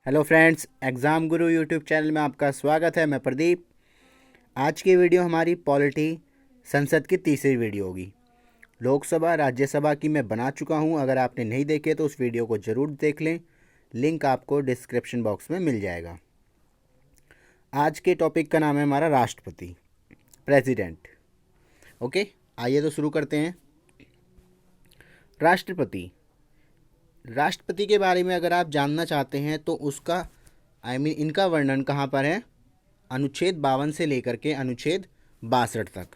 Hello friends, exam गुरु YouTube channel में आपका स्वागत है। मैं प्रदीप। आज की वीडियो हमारी पॉलिटी संसद की तीसरी वीडियो होगी। लोकसभा राज्यसभा की मैं बना चुका हूं। अगर आपने नहीं देखे तो उस वीडियो को ज़रूर देख लें। लिंक आपको डिस्क्रिप्शन बॉक्स में मिल जाएगा। आज के टॉपिक का नाम है हमारा राष्ट्रपति, प्रेसिडेंट। ओके, आइए तो शुरू करते हैं। राष्ट्रपति के बारे में अगर आप जानना चाहते हैं तो उसका इनका वर्णन कहाँ पर है? अनुच्छेद 52 से लेकर के अनुच्छेद 62 तक,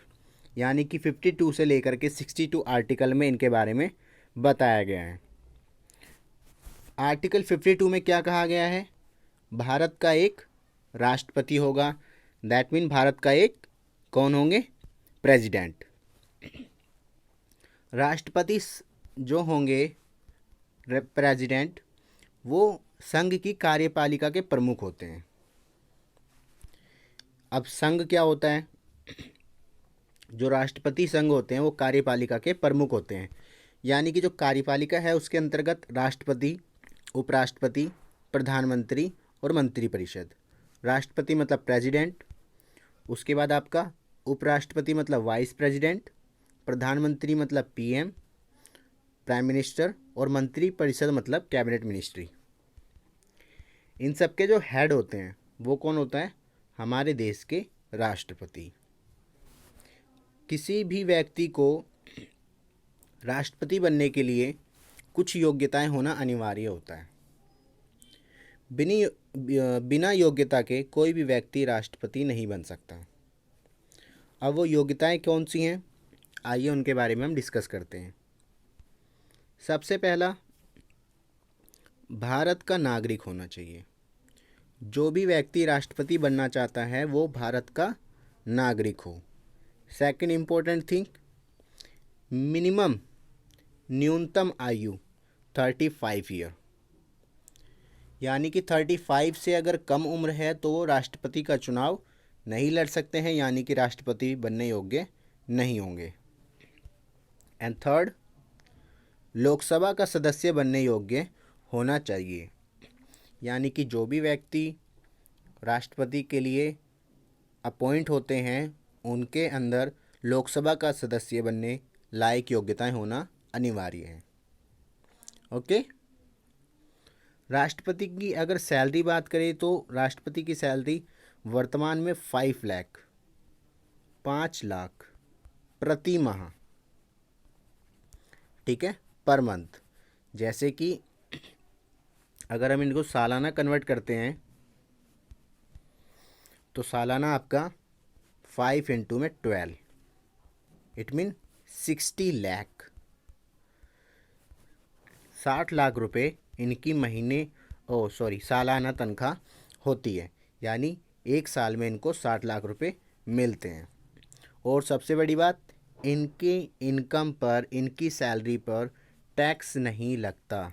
यानी कि 52 से लेकर के 62 आर्टिकल में इनके बारे में बताया गया है। आर्टिकल 52 में क्या कहा गया है? भारत का एक राष्ट्रपति होगा। दैट मीन भारत का एक कौन होंगे? प्रेसिडेंट। राष्ट्रपति जो होंगे प्रेसिडेंट, वो संघ की कार्यपालिका के प्रमुख होते हैं। अब संघ क्या होता है? जो राष्ट्रपति संघ होते हैं वो कार्यपालिका के प्रमुख होते हैं, यानी कि जो कार्यपालिका है उसके अंतर्गत राष्ट्रपति, उपराष्ट्रपति, प्रधानमंत्री और मंत्रिपरिषद। राष्ट्रपति मतलब प्रेसिडेंट, उसके बाद आपका उपराष्ट्रपति मतलब वाइस प्रेसिडेंट, प्रधानमंत्री मतलब पीएम, प्राइम मिनिस्टर, और मंत्रिपरिषद मतलब कैबिनेट मिनिस्ट्री। इन सब के जो हेड होते हैं वो कौन होता है? हमारे देश के राष्ट्रपति। किसी भी व्यक्ति को राष्ट्रपति बनने के लिए कुछ योग्यताएं होना अनिवार्य होता है। बिना योग्यता के कोई भी व्यक्ति राष्ट्रपति नहीं बन सकता। अब वो योग्यताएं कौन सी हैं, आइए उनके बारे में हम डिस्कस करते हैं। सबसे पहला, भारत का नागरिक होना चाहिए। जो भी व्यक्ति राष्ट्रपति बनना चाहता है वो भारत का नागरिक हो। सेकंड इम्पोर्टेंट थिंग, मिनिमम न्यूनतम आयु 35 ईयर, यानी कि 35 से अगर कम उम्र है तो वो राष्ट्रपति का चुनाव नहीं लड़ सकते हैं, यानी कि राष्ट्रपति बनने योग्य नहीं होंगे। एंड थर्ड, लोकसभा का सदस्य बनने योग्य होना चाहिए, यानी कि जो भी व्यक्ति राष्ट्रपति के लिए अपॉइंट होते हैं उनके अंदर लोकसभा का सदस्य बनने लायक योग्यताएं होना अनिवार्य है। ओके। राष्ट्रपति की अगर सैलरी बात करें तो राष्ट्रपति की सैलरी वर्तमान में 5 लाख प्रति माह, ठीक है, पर मंथ। जैसे कि अगर हम इनको सालाना कन्वर्ट करते हैं तो सालाना आपका 5 × 12, इट मीन 60 लाख, 60 लाख रुपए इनकी सालाना तनख्वाह होती है, यानी एक साल में इनको 60 लाख रुपए मिलते हैं। और सबसे बड़ी बात, इनके इनकम पर, इनकी सैलरी पर टैक्स नहीं लगता।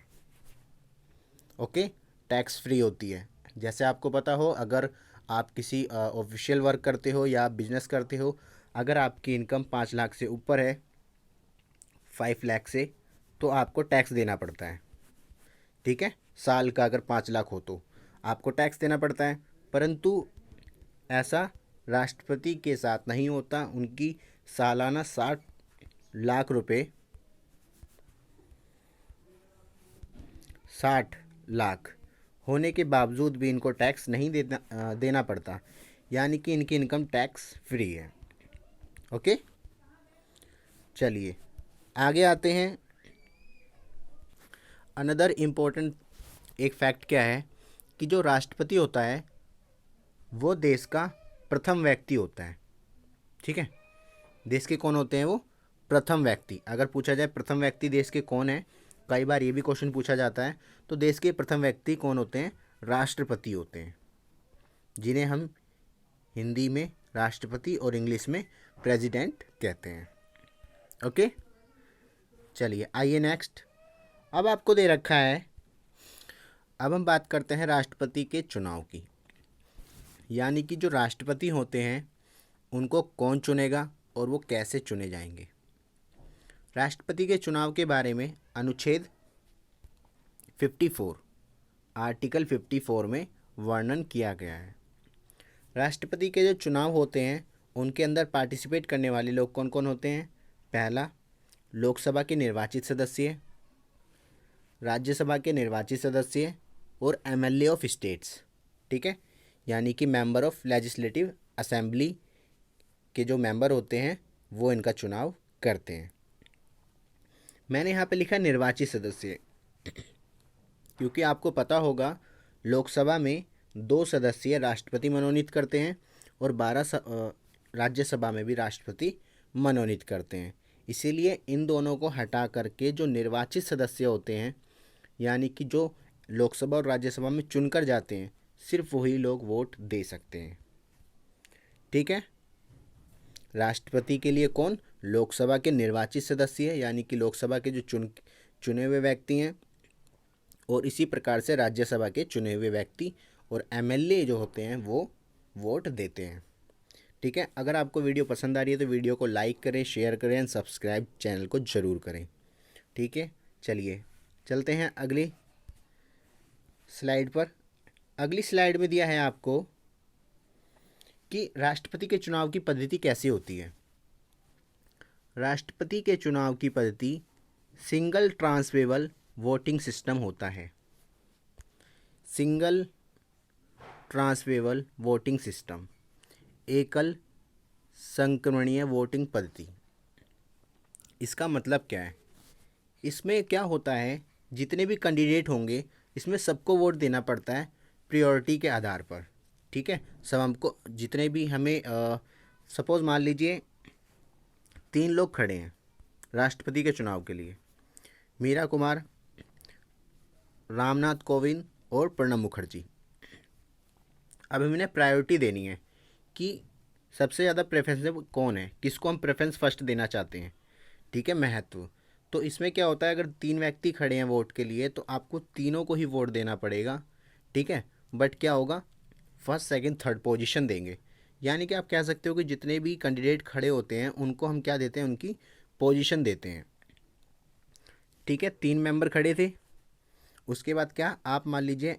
ओके, टैक्स फ्री होती है। जैसे आपको पता हो, अगर आप किसी ऑफिशियल वर्क करते हो या बिजनेस करते हो, अगर आपकी इनकम 5 लाख से ऊपर है, 5 लाख से, तो आपको टैक्स देना पड़ता है। ठीक है, साल का अगर 5 लाख हो तो आपको टैक्स देना पड़ता है। परंतु ऐसा राष्ट्रपति के साथ नहीं होता। उनकी सालाना 60 लाख रुपए, 60 लाख होने के बावजूद भी इनको टैक्स नहीं देना पड़ता, यानी कि इनकी इनकम टैक्स फ्री है। ओके, चलिए आगे आते हैं। अनदर इम्पोर्टेंट एक फैक्ट क्या है कि जो राष्ट्रपति होता है वो देश का प्रथम व्यक्ति होता है। ठीक है, देश के कौन होते हैं? वो प्रथम व्यक्ति। अगर पूछा जाए प्रथम व्यक्ति देश के कौन है, कई बार ये भी क्वेश्चन पूछा जाता है, तो देश के प्रथम व्यक्ति कौन होते हैं? राष्ट्रपति होते हैं, जिन्हें हम हिंदी में राष्ट्रपति और इंग्लिश में प्रेसिडेंट कहते हैं। ओके, चलिए आइए नेक्स्ट। अब आपको दे रखा है, अब हम बात करते हैं राष्ट्रपति के चुनाव की, यानी कि जो राष्ट्रपति होते हैं उनको कौन चुनेगा और वो कैसे चुने जाएंगे। राष्ट्रपति के चुनाव के बारे में अनुच्छेद 54 आर्टिकल 54 में वर्णन किया गया है। राष्ट्रपति के जो चुनाव होते हैं उनके अंदर पार्टिसिपेट करने वाले लोग कौन कौन होते हैं? पहला, लोकसभा के निर्वाचित सदस्य, राज्यसभा के निर्वाचित सदस्य और एमएलए ऑफ स्टेट्स, ठीक है, यानी कि मेंबर ऑफ लेजिस्लेटिव असेंबली के जो मेंबर होते हैं वो इनका चुनाव करते हैं। मैंने यहाँ पे लिखा निर्वाचित सदस्य क्योंकि आपको पता होगा लोकसभा में 2 सदस्य राष्ट्रपति मनोनीत करते हैं और 12 राज्यसभा में भी राष्ट्रपति मनोनीत करते हैं। इसीलिए इन दोनों को हटा करके जो निर्वाचित सदस्य होते हैं, यानी कि जो लोकसभा और राज्यसभा में चुनकर जाते हैं, सिर्फ वही लोग वोट दे सकते हैं, ठीक है। राष्ट्रपति के लिए कौन? लोकसभा के निर्वाचित सदस्य, यानी कि लोकसभा के जो चुने हुए व्यक्ति हैं, और इसी प्रकार से राज्यसभा के चुने हुए व्यक्ति और एमएलए जो होते हैं वो वोट देते हैं, ठीक है। अगर आपको वीडियो पसंद आ रही है तो वीडियो को लाइक करें, शेयर करें एंड सब्सक्राइब चैनल को ज़रूर करें, ठीक है। चलिए चलते हैं अगली स्लाइड पर। अगली स्लाइड में दिया है आपको कि राष्ट्रपति के चुनाव की पद्धति कैसी होती है। राष्ट्रपति के चुनाव की पद्धति सिंगल ट्रांसफरेबल वोटिंग सिस्टम होता है। सिंगल ट्रांसफरेबल वोटिंग सिस्टम, एकल संक्रमणीय वोटिंग पद्धति। इसका मतलब क्या है? इसमें क्या होता है, जितने भी कैंडिडेट होंगे इसमें सबको वोट देना पड़ता है प्रायोरिटी के आधार पर, ठीक है। सब हमको जितने भी हमें सपोज़ मान लीजिए 3 लोग खड़े हैं राष्ट्रपति के चुनाव के लिए, मीरा कुमार, रामनाथ कोविंद और प्रणब मुखर्जी। अब हम इन्हें प्रायोरिटी देनी है कि सबसे ज़्यादा प्रेफरेंस कौन है, किसको हम प्रेफरेंस फर्स्ट देना चाहते हैं, ठीक है, महत्व। तो इसमें क्या होता है, अगर 3 व्यक्ति खड़े हैं वोट के लिए तो आपको तीनों को ही वोट देना पड़ेगा, ठीक है। बट क्या होगा, फर्स्ट सेकंड थर्ड पोजीशन देंगे, यानी कि आप कह सकते हो कि जितने भी कैंडिडेट खड़े होते हैं उनको हम क्या देते हैं, उनकी पोजीशन देते हैं, ठीक है। 3 मेंबर खड़े थे, उसके बाद क्या, आप मान लीजिए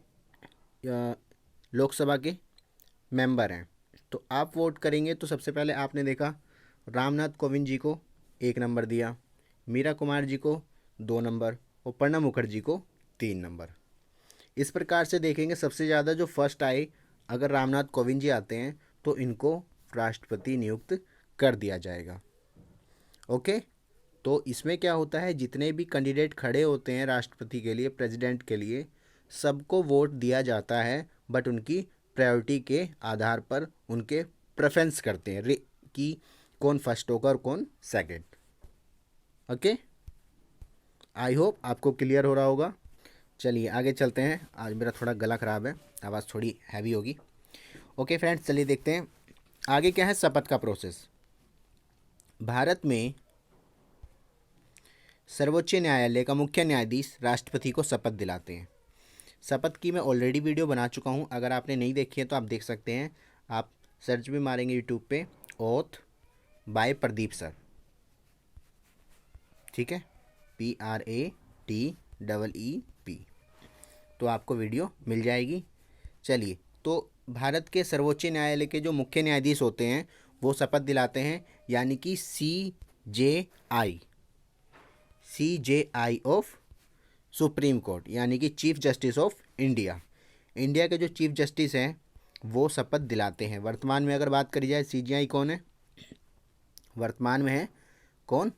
लोकसभा के मेंबर हैं, तो आप वोट करेंगे तो सबसे पहले आपने देखा रामनाथ कोविंद जी को 1 नंबर दिया, मीरा कुमार जी को 2 नंबर और प्रणब मुखर्जी को 3 नंबर। इस प्रकार से देखेंगे सबसे ज़्यादा जो फर्स्ट आए, अगर रामनाथ कोविंद जी आते हैं तो इनको राष्ट्रपति नियुक्त कर दिया जाएगा, ओके। तो इसमें क्या होता है, जितने भी कैंडिडेट खड़े होते हैं राष्ट्रपति के लिए, प्रेसिडेंट के लिए, सबको वोट दिया जाता है, बट उनकी प्रायोरिटी के आधार पर उनके प्रेफरेंस करते हैं कि कौन फर्स्ट होगा और कौन सेकंड, ओके। आई होप आपको क्लियर हो रहा होगा। चलिए आगे चलते हैं। आज मेरा थोड़ा गला ख़राब है, आवाज़ थोड़ी हैवी होगी, ओके फ्रेंड्स। चलिए देखते हैं आगे क्या है शपथ का प्रोसेस। भारत में सर्वोच्च न्यायालय का मुख्य न्यायाधीश राष्ट्रपति को शपथ दिलाते हैं। शपथ की मैं ऑलरेडी वीडियो बना चुका हूं, अगर आपने नहीं देखी है तो आप देख सकते हैं। आप सर्च भी मारेंगे यूट्यूब पे, ओथ बाय प्रदीप सर, ठीक है, PRATEEP, तो आपको वीडियो मिल जाएगी। चलिए, तो भारत के सर्वोच्च न्यायालय के जो मुख्य न्यायाधीश होते हैं वो शपथ दिलाते हैं, यानी कि CJI ऑफ सुप्रीम कोर्ट, यानी कि chief justice of India. India के जो चीफ जस्टिस हैं वो शपथ दिलाते हैं। वर्तमान में अगर बात करी जाए CJI कौन है, वर्तमान में है कौन,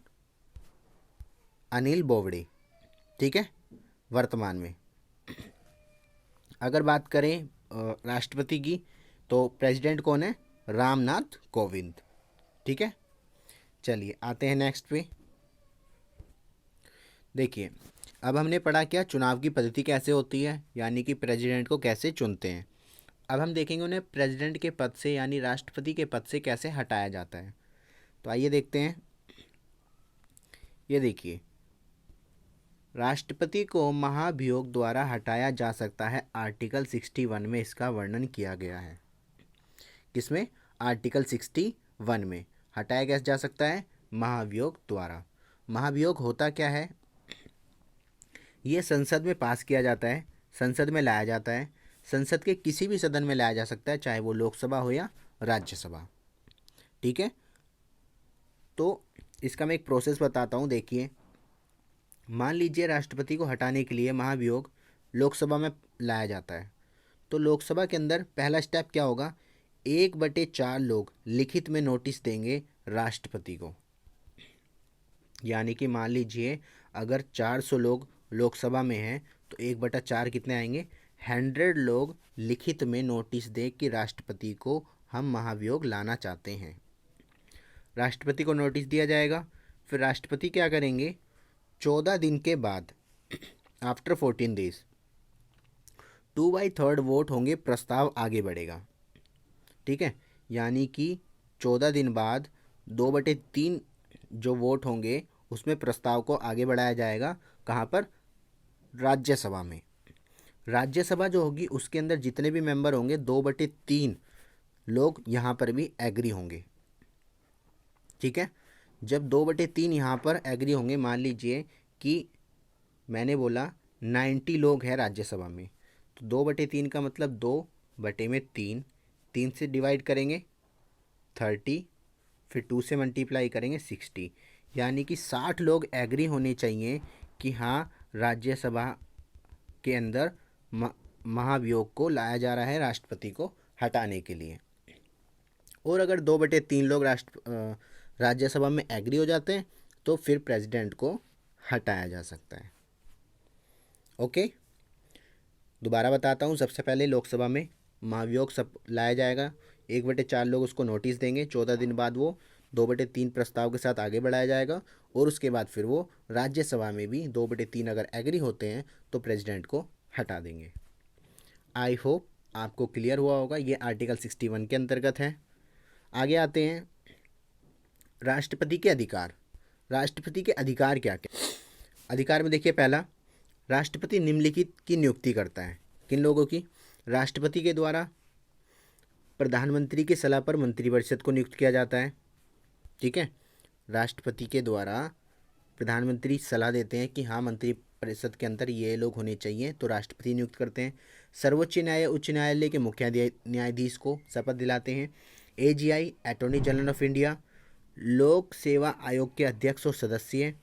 अनिल बोबडे, ठीक है, वर्तमान में। अगर बात करें राष्ट्रपति की तो प्रेसिडेंट कौन है, रामनाथ कोविंद, ठीक है। चलिए आते हैं नेक्स्ट पे। देखिए, अब हमने पढ़ा क्या, चुनाव की पद्धति कैसे होती है, यानी कि प्रेसिडेंट को कैसे चुनते हैं। अब हम देखेंगे उन्हें प्रेसिडेंट के पद से, यानी राष्ट्रपति के पद से कैसे हटाया जाता है। तो आइए देखते हैं। ये देखिए, राष्ट्रपति को महाभियोग द्वारा हटाया जा सकता है, आर्टिकल 61 में इसका वर्णन किया गया है। किसमें, आर्टिकल 61 में हटाया कैसे जा सकता है, महाभियोग द्वारा। महाभियोग होता क्या है, ये संसद में पास किया जाता है संसद में लाया जाता है। संसद के किसी भी सदन में लाया जा सकता है, चाहे वो लोकसभा हो या राज्यसभा। ठीक है, तो इसका मैं एक प्रोसेस बताता हूँ। देखिए, मान लीजिए राष्ट्रपति को हटाने के लिए महाभियोग लोकसभा में लाया जाता है, तो लोकसभा के अंदर पहला स्टेप क्या होगा, 1/4 लोग लिखित में नोटिस देंगे राष्ट्रपति को। यानी कि मान लीजिए अगर 400 लोग लोकसभा में हैं तो 1/4 कितने आएंगे, 100 लोग लिखित में नोटिस दे कि राष्ट्रपति को हम महाभियोग लाना चाहते हैं। राष्ट्रपति को नोटिस दिया जाएगा, फिर राष्ट्रपति क्या करेंगे, 14 दिन के बाद आफ्टर 14 डेज 2/3 वोट होंगे, प्रस्ताव आगे बढ़ेगा। ठीक है, यानी कि 14 दिन बाद 2/3 जो वोट होंगे उसमें प्रस्ताव को आगे बढ़ाया जाएगा। कहाँ पर, राज्यसभा में। राज्यसभा जो होगी उसके अंदर जितने भी मेंबर होंगे 2/3 लोग यहाँ पर भी एग्री होंगे। ठीक है, जब 2/3 यहाँ पर एग्री होंगे, मान लीजिए कि मैंने बोला 90 लोग हैं राज्यसभा में, तो 2/3 का मतलब 2/3, 3 से डिवाइड करेंगे 30, फिर 2 से मल्टीप्लाई करेंगे 60, यानी कि 60 लोग एग्री होने चाहिए कि हाँ राज्यसभा के अंदर महाभियोग को लाया जा रहा है राष्ट्रपति को हटाने के लिए। और अगर 2/3 लोग राज्यसभा में एग्री हो जाते हैं तो फिर प्रेसिडेंट को हटाया जा सकता है। ओके, दोबारा बताता हूँ। सबसे पहले लोकसभा में महाभियोग सब लाया जाएगा, 1/4 लोग उसको नोटिस देंगे, 14 दिन बाद वो 2/3 प्रस्ताव के साथ आगे बढ़ाया जाएगा, और उसके बाद फिर वो राज्यसभा में भी 2/3 अगर एग्री होते हैं तो प्रेसिडेंट को हटा देंगे। आई होप आपको क्लियर हुआ होगा, ये आर्टिकल 61 के अंतर्गत है। आगे आते हैं, राष्ट्रपति के अधिकार। राष्ट्रपति के अधिकार क्या क्या, अधिकार में देखिए, पहला, राष्ट्रपति निम्नलिखित की नियुक्ति करता है। किन लोगों की, राष्ट्रपति के द्वारा प्रधानमंत्री की सलाह पर मंत्रिपरिषद को नियुक्त किया जाता है। ठीक है, राष्ट्रपति के द्वारा प्रधानमंत्री सलाह देते हैं कि हाँ मंत्रिपरिषद के अंदर ये लोग होने चाहिए, तो राष्ट्रपति नियुक्त करते हैं। सर्वोच्च न्यायालय, उच्च न्यायालय के मुख्य न्यायाधीश को शपथ दिलाते हैं। AGI, attorney general of India, लोक सेवा आयोग के अध्यक्ष और सदस्य,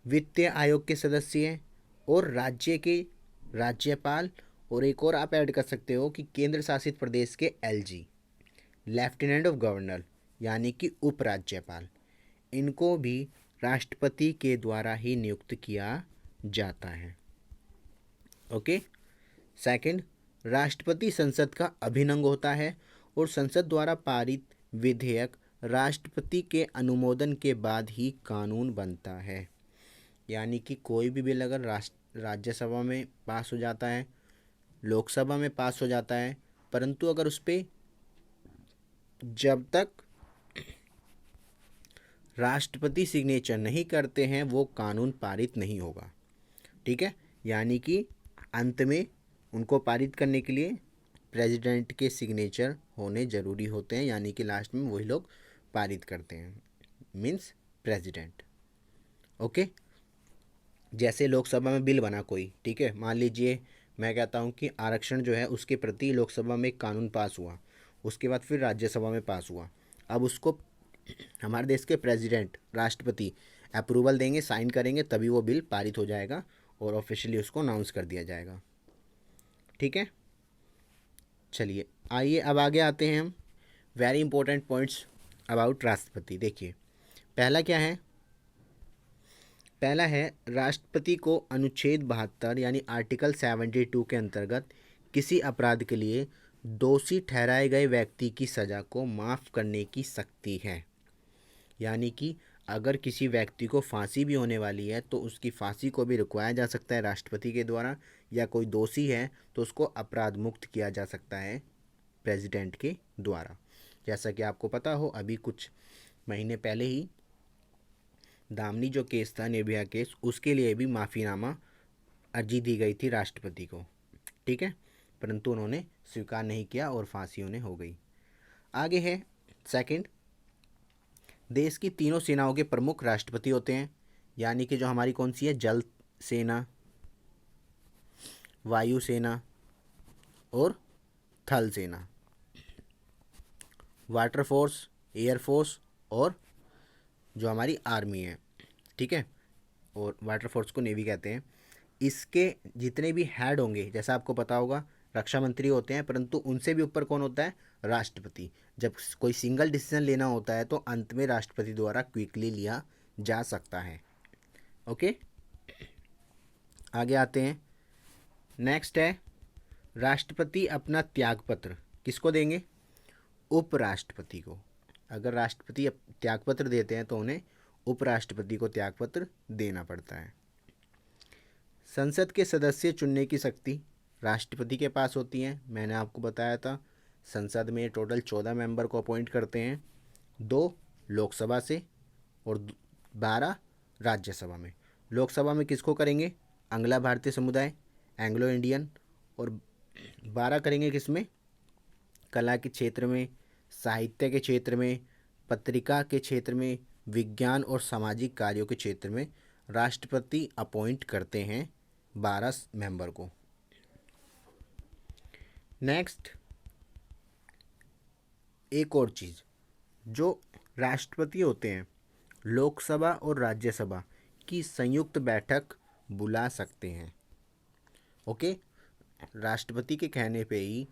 वित्तीय आयोग के सदस्य, और राज्य के राज्यपाल, और एक और आप ऐड कर सकते हो कि केंद्र शासित प्रदेश के LG, लेफ्टिनेंट ऑफ गवर्नर, यानी कि उपराज्यपाल, इनको भी राष्ट्रपति के द्वारा ही नियुक्त किया जाता है। ओके, सेकंड, राष्ट्रपति संसद का अभिन्न अंग होता है और संसद द्वारा पारित विधेयक राष्ट्रपति के अनुमोदन के बाद ही कानून बनता है। यानी कि कोई भी बिल अगर राज्यसभा में पास हो जाता है, लोकसभा में पास हो जाता है, परंतु अगर उस पर जब तक राष्ट्रपति सिग्नेचर नहीं करते हैं वो कानून पारित नहीं होगा। ठीक है, यानी कि अंत में उनको पारित करने के लिए प्रेसिडेंट के सिग्नेचर होने ज़रूरी होते हैं, यानी कि लास्ट में वही लोग पारित करते हैं, मीन्स प्रेसिडेंट। ओके, जैसे लोकसभा में बिल बना कोई, ठीक है, मान लीजिए मैं कहता हूँ कि आरक्षण जो है उसके प्रति लोकसभा में एक कानून पास हुआ, उसके बाद फिर राज्यसभा में पास हुआ, अब उसको हमारे देश के प्रेसिडेंट राष्ट्रपति अप्रूवल देंगे, साइन करेंगे, तभी वो बिल पारित हो जाएगा और ऑफिशियली उसको अनाउंस कर दिया जाएगा। ठीक है, चलिए आइए अब आगे आते हैं हम वेरी इंपॉर्टेंट पॉइंट्स अबाउट राष्ट्रपति। देखिए, पहला क्या है, पहला है राष्ट्रपति को अनुच्छेद 72 यानी आर्टिकल 72 के अंतर्गत किसी अपराध के लिए दोषी ठहराए गए व्यक्ति की सज़ा को माफ़ करने की शक्ति है। यानी कि अगर किसी व्यक्ति को फांसी भी होने वाली है तो उसकी फांसी को भी रुकवाया जा सकता है राष्ट्रपति के द्वारा, या कोई दोषी है तो उसको अपराध मुक्त किया जा सकता है प्रेसिडेंट के द्वारा। जैसा कि आपको पता हो, अभी कुछ महीने पहले ही दामनी जो केस था, निर्भया केस, उसके लिए भी माफ़ीनामा अर्जी दी गई थी राष्ट्रपति को। ठीक है, परंतु उन्होंने स्वीकार नहीं किया और फांसी उन्हें हो गई। आगे है सेकंड, देश की तीनों सेनाओं के प्रमुख राष्ट्रपति होते हैं। यानी कि जो हमारी कौन सी है, जल सेना, वायुसेना और थल सेना, वाटर फोर्स, एयर फोर्स और जो हमारी आर्मी है, ठीक है, और वाटर फोर्स को नेवी कहते हैं। इसके जितने भी हेड होंगे, जैसा आपको पता होगा रक्षा मंत्री होते हैं, परंतु उनसे भी ऊपर कौन होता है? राष्ट्रपति। जब कोई सिंगल डिसीजन लेना होता है तो अंत में राष्ट्रपति द्वारा क्विकली लिया जा सकता है। ओके, आगे आते हैं। नेक्स्ट है, राष्ट्रपति अपना त्यागपत्र किसको देंगे? उपराष्ट्रपति को। अगर राष्ट्रपति त्यागपत्र देते हैं तो उन्हें उपराष्ट्रपति को त्यागपत्र देना पड़ता है। संसद के सदस्य चुनने की शक्ति राष्ट्रपति के पास होती है। मैंने आपको बताया था संसद में टोटल 14 मेंबर को अपॉइंट करते हैं, 2 लोकसभा से और 12 राज्यसभा में। लोकसभा में किसको करेंगे? अंग्ला भारतीय समुदाय, एंग्लो इंडियन, और 12 करेंगे किसमें? कला के क्षेत्र में, साहित्य के क्षेत्र में, पत्रिका के क्षेत्र में, विज्ञान और सामाजिक कार्यों के क्षेत्र में राष्ट्रपति अपॉइंट करते हैं 12 मेंबर को। नेक्स्ट, एक और चीज़, जो राष्ट्रपति होते हैं लोकसभा और राज्यसभा की संयुक्त बैठक बुला सकते हैं। ओके, राष्ट्रपति के कहने पे ही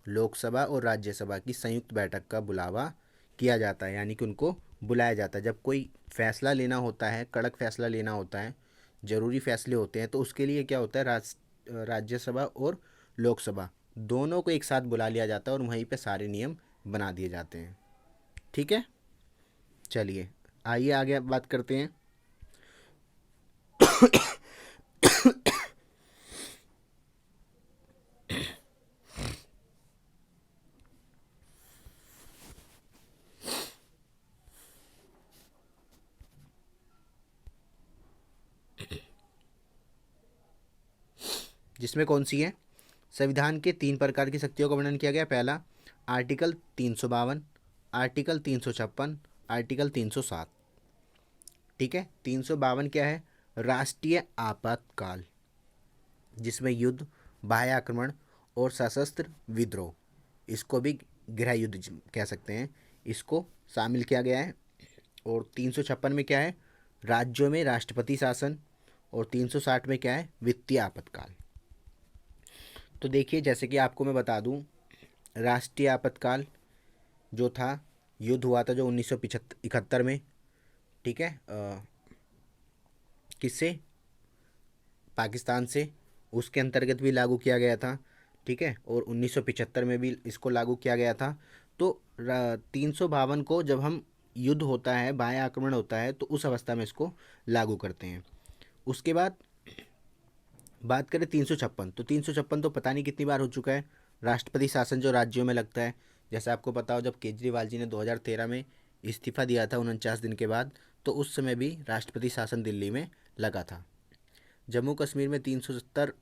लोकसभा और राज्यसभा की संयुक्त बैठक का बुलावा किया जाता है, यानी कि उनको बुलाया जाता है। जब कोई फैसला लेना होता है, कड़क फैसला लेना होता है, ज़रूरी फैसले होते हैं, तो उसके लिए क्या होता है, राज्यसभा और लोकसभा दोनों को एक साथ बुला लिया जाता है और वहीं पे सारे नियम बना दिए जाते हैं। ठीक है, चलिए आइए आगे बात करते हैं। जिसमें कौन सी है? संविधान के 3 प्रकार की शक्तियों का वर्णन किया गया। पहला, आर्टिकल 352, आर्टिकल 356, आर्टिकल 307। ठीक है, 352 क्या है? राष्ट्रीय आपातकाल, जिसमें युद्ध, बाह्य आक्रमण और सशस्त्र विद्रोह, इसको भी गृह युद्ध कह सकते हैं, इसको शामिल किया गया है। और 356 में क्या है? राज्यों में राष्ट्रपति शासन। और 360 में क्या है? वित्तीय आपातकाल। तो देखिए, जैसे कि आपको मैं बता दूं, राष्ट्रीय आपातकाल जो था, युद्ध हुआ था जो 1971 में, ठीक है, किससे? पाकिस्तान से, उसके अंतर्गत भी लागू किया गया था। ठीक है, और 1975 में भी इसको लागू किया गया था। तो 352 को जब हम युद्ध होता है, बाह्य आक्रमण होता है, तो उस अवस्था में इसको लागू करते हैं। उसके बाद बात करें 356, तो 356 तो पता नहीं कितनी बार हो चुका है। राष्ट्रपति शासन जो राज्यों में लगता है, जैसे आपको पता हो जब केजरीवाल जी ने 2013 में इस्तीफा दिया था 49 दिन के बाद, तो उस समय भी राष्ट्रपति शासन दिल्ली में लगा था। जम्मू कश्मीर में 370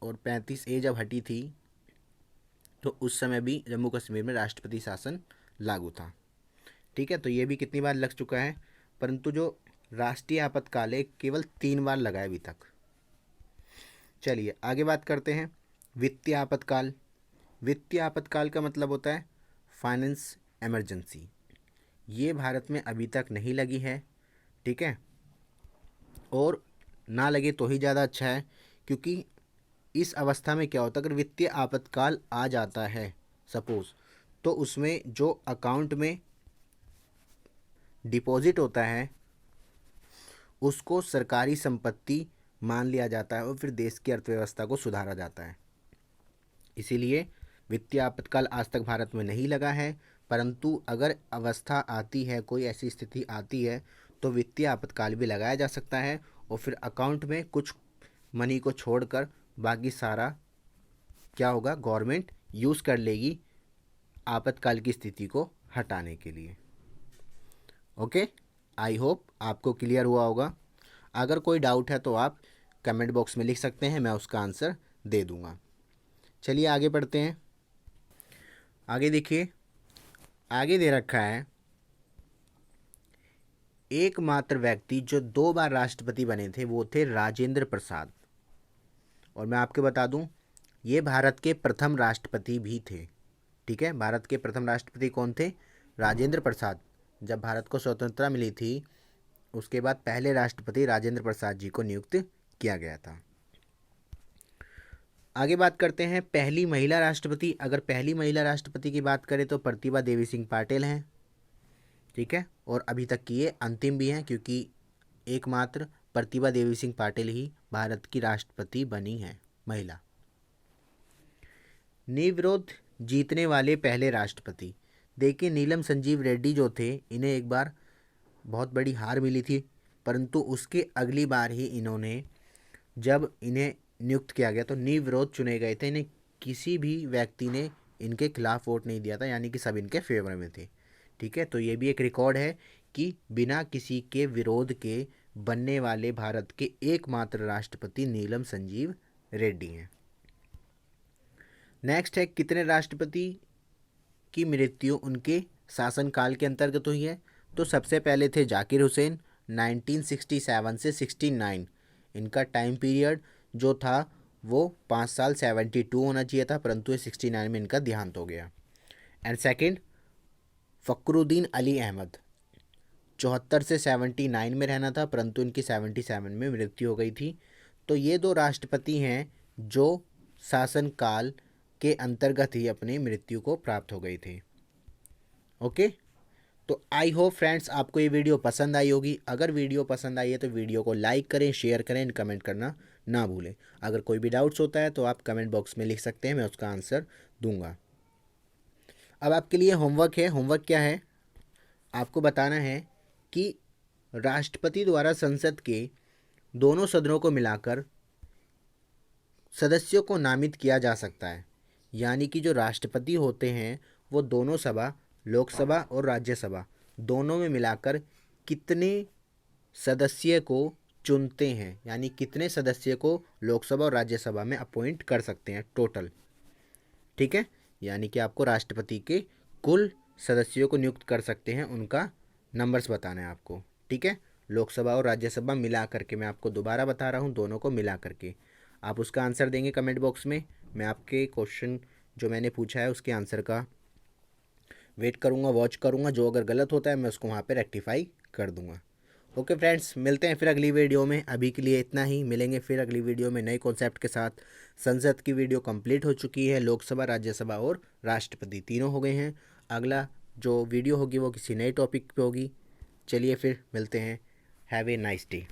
और 35A जब हटी थी, तो उस समय भी जम्मू कश्मीर में राष्ट्रपति शासन लागू था। ठीक है, तो ये भी कितनी बार लग चुका है, परंतु जो राष्ट्रीय आपातकाल है केवल 3 बार लगा है अभी तक। चलिए आगे बात करते हैं। वित्तीय आपातकाल। वित्तीय आपातकाल का मतलब होता है फाइनेंस इमरजेंसी। ये भारत में अभी तक नहीं लगी है, ठीक है, और ना लगे तो ही ज़्यादा अच्छा है, क्योंकि इस अवस्था में क्या होता है, अगर वित्तीय आपातकाल आ जाता है सपोज, तो उसमें जो अकाउंट में डिपॉजिट होता है उसको सरकारी संपत्ति मान लिया जाता है और फिर देश की अर्थव्यवस्था को सुधारा जाता है। इसीलिए वित्तीय आपातकाल आज तक भारत में नहीं लगा है, परंतु अगर अवस्था आती है, कोई ऐसी स्थिति आती है, तो वित्तीय आपातकाल भी लगाया जा सकता है और फिर अकाउंट में कुछ मनी को छोड़कर बाकी सारा क्या होगा, गवर्नमेंट यूज़ कर लेगी आपातकाल की स्थिति को हटाने के लिए। ओके, आई होप आपको क्लियर हुआ होगा। अगर कोई डाउट है तो आप कमेंट बॉक्स में लिख सकते हैं, मैं उसका आंसर दे दूंगा। चलिए आगे बढ़ते हैं। आगे देखिए, आगे दे रखा है एकमात्र व्यक्ति जो 2 बार राष्ट्रपति बने थे वो थे राजेंद्र प्रसाद। और मैं आपको बता दूं, ये भारत के प्रथम राष्ट्रपति भी थे। ठीक है, भारत के प्रथम राष्ट्रपति कौन थे? राजेंद्र प्रसाद। जब भारत को स्वतंत्रता मिली थी उसके बाद पहले राष्ट्रपति राजेंद्र प्रसाद जी को नियुक्त किया गया था। आगे बात करते हैं पहली महिला राष्ट्रपति। अगर पहली महिला राष्ट्रपति की बात करें तो प्रतिभा देवी सिंह पाटिल हैं। ठीक है, और अभी तक की ये अंतिम भी हैं क्योंकि एकमात्र प्रतिभा देवी सिंह पाटिल ही भारत की राष्ट्रपति बनी हैं महिला। निर्विरोध जीतने वाले पहले राष्ट्रपति। देखिए नीलम संजीव रेड्डी जो थे, इन्हें एक बार बहुत बड़ी हार मिली थी, परंतु उसके अगली बार ही इन्होंने, जब इन्हें नियुक्त किया गया तो निर्विरोध चुने गए थे। इन्हें किसी भी व्यक्ति ने इनके खिलाफ वोट नहीं दिया था, यानी कि सब इनके फेवर में थे। ठीक है, तो ये भी एक रिकॉर्ड है कि बिना किसी के विरोध के बनने वाले भारत के एकमात्र राष्ट्रपति नीलम संजीव रेड्डी हैं। नेक्स्ट है कितने राष्ट्रपति की मृत्यु उनके शासनकाल के अंतर्गत हुई है? तो सबसे पहले थे जाकिर हुसैन 1967 से 69। इनका टाइम पीरियड जो था वो 5 साल 72 होना चाहिए था, परंतु ये 69 में इनका देहांत हो गया। एंड सेकंड फ़खरुद्दीन अली अहमद 74 से 79 में रहना था, परंतु इनकी 77 में मृत्यु हो गई थी। तो ये दो राष्ट्रपति हैं जो शासनकाल के अंतर्गत ही अपनी मृत्यु को प्राप्त हो गई थी। ओके, तो आई होप फ्रेंड्स आपको ये वीडियो पसंद आई होगी। अगर वीडियो पसंद आई है तो वीडियो को लाइक करें, शेयर करें एंड कमेंट करना ना भूलें। अगर कोई भी डाउट्स होता है तो आप कमेंट बॉक्स में लिख सकते हैं, मैं उसका आंसर दूंगा। अब आपके लिए होमवर्क है। होमवर्क क्या है? आपको बताना है कि राष्ट्रपति द्वारा संसद के दोनों सदनों को मिलाकर सदस्यों को नामित किया जा सकता है, यानी कि जो राष्ट्रपति होते हैं वो दोनों सभा, लोकसभा और राज्यसभा दोनों में मिलाकर कितने सदस्य को चुनते हैं, यानी कितने सदस्य को लोकसभा और राज्यसभा में अपॉइंट कर सकते हैं टोटल। ठीक है, यानी कि आपको राष्ट्रपति के कुल सदस्यों को नियुक्त कर सकते हैं, उनका नंबर्स बताना है आपको। ठीक है, लोकसभा और राज्यसभा मिला करके, मैं आपको दोबारा बता रहा हूँ, दोनों को मिला करके आप उसका आंसर देंगे कमेंट बॉक्स में। मैं आपके क्वेश्चन जो मैंने पूछा है उसके आंसर का वेट करूँगा, वॉच करूँगा। जो अगर गलत होता है मैं उसको वहाँ पे रेक्टिफाई कर दूँगा। ओके फ्रेंड्स, मिलते हैं फिर अगली वीडियो में। अभी के लिए इतना ही, मिलेंगे फिर अगली वीडियो में नए कॉन्सेप्ट के साथ। संसद की वीडियो कंप्लीट हो चुकी है, लोकसभा, राज्यसभा और राष्ट्रपति तीनों हो गए हैं। अगला जो वीडियो होगी वो किसी नए टॉपिक पे होगी। चलिए फिर मिलते हैं। Have a nice day.